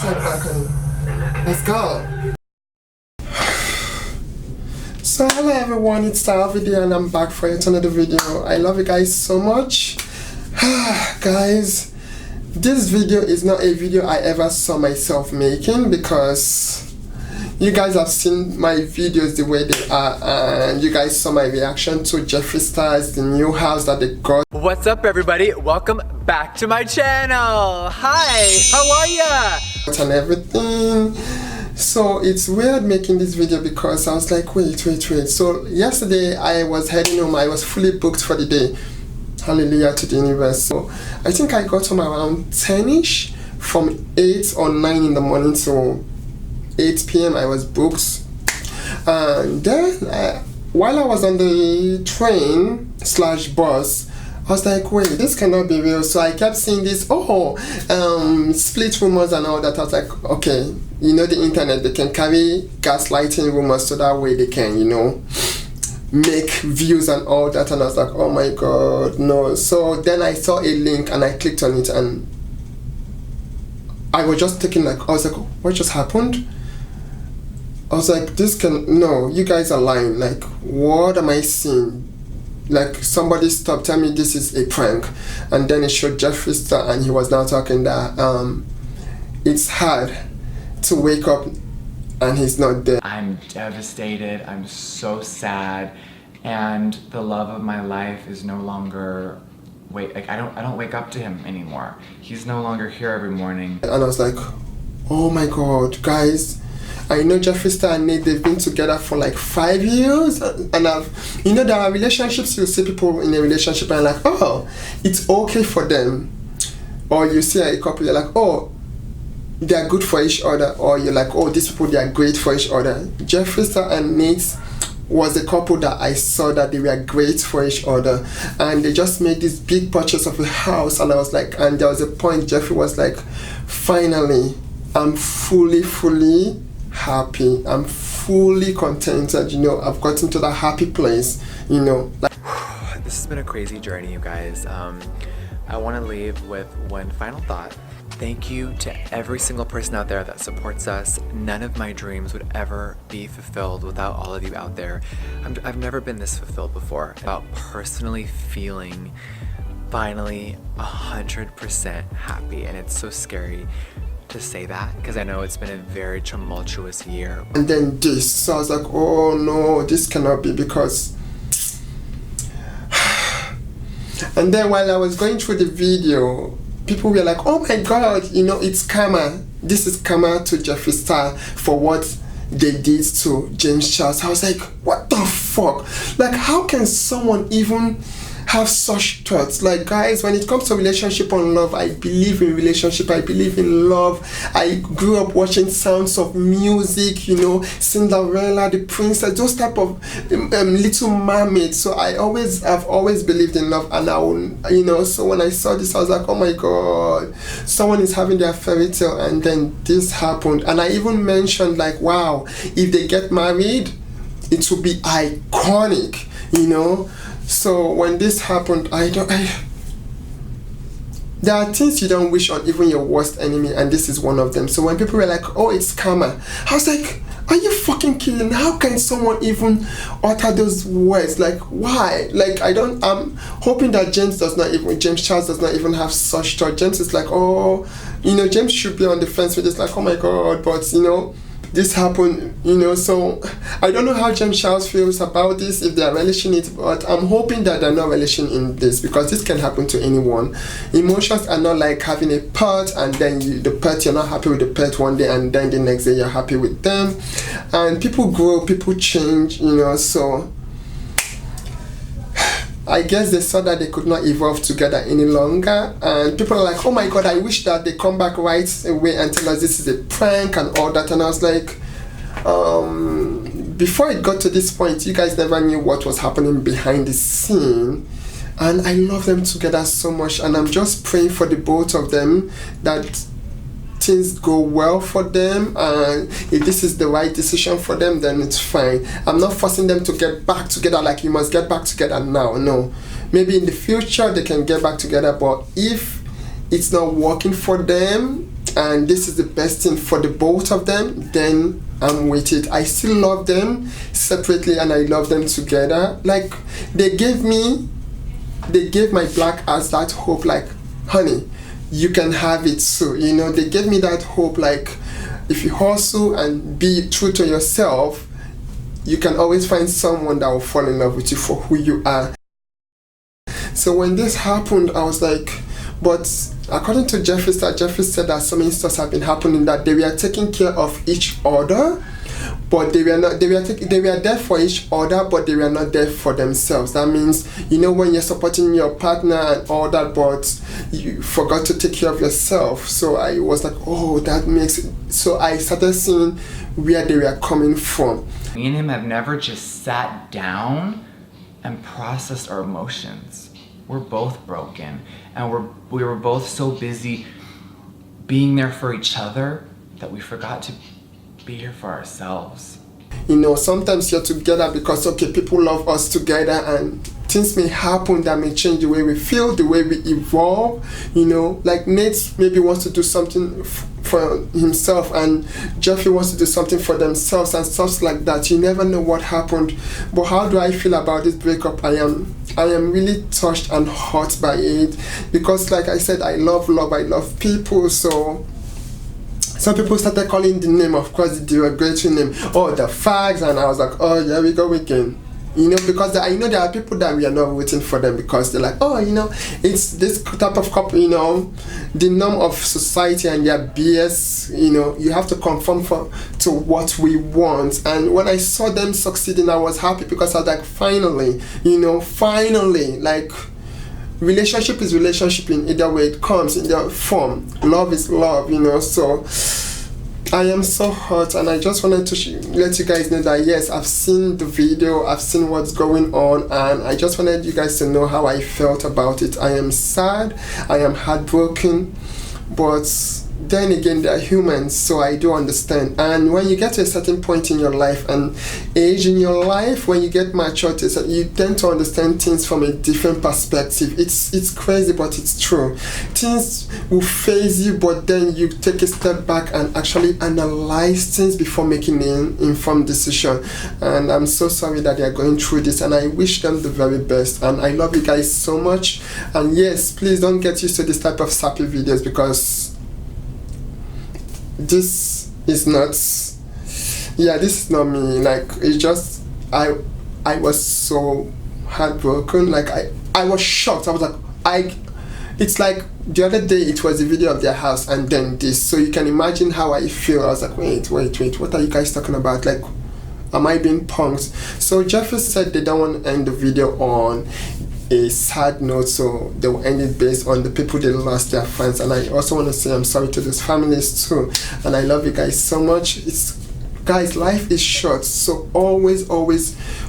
Let's go. So hello everyone, it's Salvies and I'm back for yet another video. I love you guys so much. Guys, this video is not a video I ever saw myself making because you guys have seen my videos the way they are, and you guys saw my reaction to Jeffree Star's the new house that they got. What's up everybody? Welcome back to my channel. Hi, how are ya? And everything. So it's weird making this video because I was like, wait. So yesterday I was heading home. I was fully booked for the day. Hallelujah to the universe. So I think I got home around 10ish, from 8 or 9 in the morning to 8 p.m. I was booked. And then while I was on the train / bus, I was like, wait, this cannot be real. So I kept seeing this, split rumors and all that. I was like, okay, you know, the internet, they can carry gaslighting rumors so that way they can, you know, make views and all that. And I was like, oh my god, no. So then I saw a link and I clicked on it and I was just thinking, like, I was like, what just happened? I was like, no, you guys are lying. Like, what am I seeing? Like, somebody stopped, tell me this is a prank. And then it showed Jeffree Star and he was now talking that it's hard to wake up and he's not there. I'm devastated, I'm so sad, and the love of my life is no longer, I don't wake up to him anymore. He's no longer here every morning. And I was like, oh my god, guys, I know Jeffree Star and Nate, they've been together for like 5 years, and you know, there are relationships, you see people in a relationship and like, oh, it's okay for them. Or you see a couple, you're like, oh, they're good for each other. Or you're like, oh, these people, they are great for each other. Jeffree Star and Nate was a couple that I saw that they were great for each other, and they just made this big purchase of a house, and I was like, and there was a point Jeffree was like, finally, I'm fully happy, I'm fully contented, you know, I've gotten to that happy place, you know. Like, this has been a crazy journey, you guys. I want to leave with one final thought. Thank you to every single person out there that supports us. None of my dreams would ever be fulfilled without all of you out there. I've never been this fulfilled before. About personally feeling finally 100% happy, and it's so scary to say that because I know it's been a very tumultuous year. And then this, so I was like, oh no, this cannot be, because and then while I was going through the video, people were like, oh my god, you know, it's karma. This is karma to Jeffree Star for what they did to James Charles. I was like, what the fuck? Like, how can someone even have such thoughts? Like, guys, when it comes to relationship and love, I believe in relationship, I believe in love. I grew up watching Sounds of Music, you know, Cinderella, the Princess, those type of Little Mermaid. So I've always believed in love, and I will, you know, so when I saw this, I was like, oh my god, someone is having their fairy tale, and then this happened. And I even mentioned, like, wow, if they get married, it will be iconic, you know. So when this happened, there are things you don't wish on even your worst enemy, and this is one of them. So when people were like, oh, it's karma, I was like, are you fucking kidding? How can someone even utter those words? Like, why? Like, I'm hoping that James Charles does not even have such thought. James is like, oh, you know, James should be on the fence with this, like, oh my god, but you know, this happened, you know. So I don't know how James Charles feels about this, if they're relishing it, but I'm hoping that they're not relishing in this, because this can happen to anyone. Emotions are not like having a pet, and then you're not happy with the pet one day, and then the next day you're happy with them. And people grow, people change, you know. So I guess they saw that they could not evolve together any longer, and people are like, oh my god, I wish that they come back right away and tell us this is a prank and all that. And I was like, before it got to this point, you guys never knew what was happening behind the scene, and I love them together so much, and I'm just praying for the both of them that things go well for them, and if this is the right decision for them, then it's fine. I'm not forcing them to get back together, like you must get back together now. No, maybe in the future they can get back together, but if it's not working for them, and this is the best thing for the both of them, then I'm with it. I still love them separately and I love them together. Like, they gave my black ass that hope, like, honey, you can have it too. You know, they gave me that hope, like, if you hustle and be true to yourself, you can always find someone that will fall in love with you for who you are. So when this happened, I was like, but according to Jeffree said that so many stuff have been happening, that they were taking care of each other, but they were there for each other, but they were not there for themselves. That means, you know, when you're supporting your partner and all that, but you forgot to take care of yourself. So I was like, oh, that makes it. So I started seeing where they were coming from. Me and him have never just sat down and processed our emotions. We're both broken, and we were both so busy being there for each other that we forgot to be here for ourselves. You know, sometimes you're together because, okay, people love us together, and things may happen that may change the way we feel, the way we evolve. You know, like Nate maybe wants to do something for himself, and Jeffree wants to do something for themselves, and stuff like that. You never know what happened. But how do I feel about this breakup? I am really touched and hurt by it, because like I said, I love people. So some people started calling the name, of course, the derogatory name, oh, the fags, and I was like, oh, here we go again. You know, because I know there are people that we are not waiting for them, because they're like, oh, you know, it's this type of couple, you know, the norm of society and their BS, you know, you have to conform to what we want. And when I saw them succeeding, I was happy, because I was like, finally, you know, like, relationship is relationship in either way it comes, in their form. Love is love, you know. So I am so hurt, and I just wanted to let you guys know that yes, I've seen the video, I've seen what's going on, and I just wanted you guys to know how I felt about it. I am sad, I am heartbroken, but then again, they're humans, so I do understand. And when you get to a certain point in your life and age in your life, when you get mature, you tend to understand things from a different perspective. It's crazy, but it's true. Things will phase you, but then you take a step back and actually analyze things before making an informed decision. And I'm so sorry that they're going through this, and I wish them the very best. And I love you guys so much. And yes, please don't get used to this type of sappy videos, because this is not me. Like, it's just I was so heartbroken. Like, I was shocked. I was like, it's like the other day it was a video of their house, and then this, so you can imagine how I feel. I was like, wait, what are you guys talking about? Like, am I being punked? So Jeffree said they don't want to end the video on a sad note, so they will end it based on the people they lost, their friends. And I also want to say I'm sorry to those families too, and I love you guys so much. Guys, life is short, so always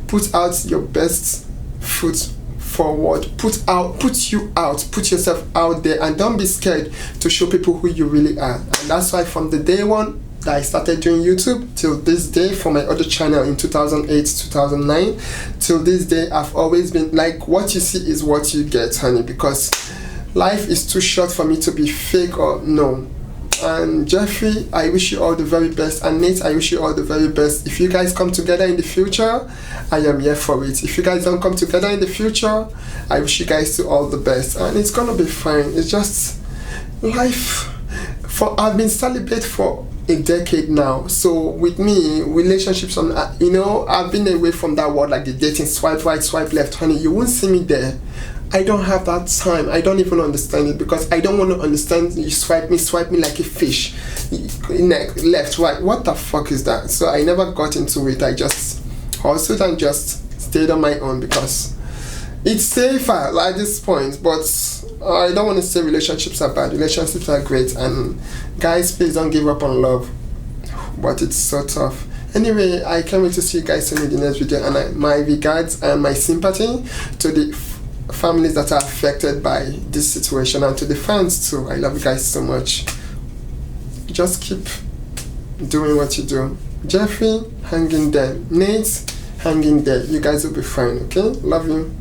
put out your best foot forward, put yourself out there, and don't be scared to show people who you really are. And that's why from the day one that I started doing YouTube till this day, for my other channel in 2008 2009 till this day, I've always been like, what you see is what you get, honey, because life is too short for me to be fake or no. And Jeffree, I wish you all the very best, and Nate, I wish you all the very best. If you guys come together in the future, I am here for it. If you guys don't come together in the future, I wish you guys to all the best, and it's gonna be fine. It's just life. I've been celibate for a decade now, so with me, relationships, you know, I've been away from that world, like the dating, swipe right, swipe left, honey. You won't see me there. I don't have that time. I don't even understand it, because I don't want to understand. You swipe me like a fish, left, right. What the fuck is that? So I never got into it. I just hustled and just stayed on my own, because it's safer at this point. But I don't want to say relationships are bad. Relationships are great, and guys, please don't give up on love, but it's so tough. Anyway, I can't wait to see you guys soon in the next video, and my regards and my sympathy to the families that are affected by this situation, and to the fans too. I love you guys so much. Just keep doing what you do. Jeffree, hang in there. Nate, hang in there. You guys will be fine, okay? Love you.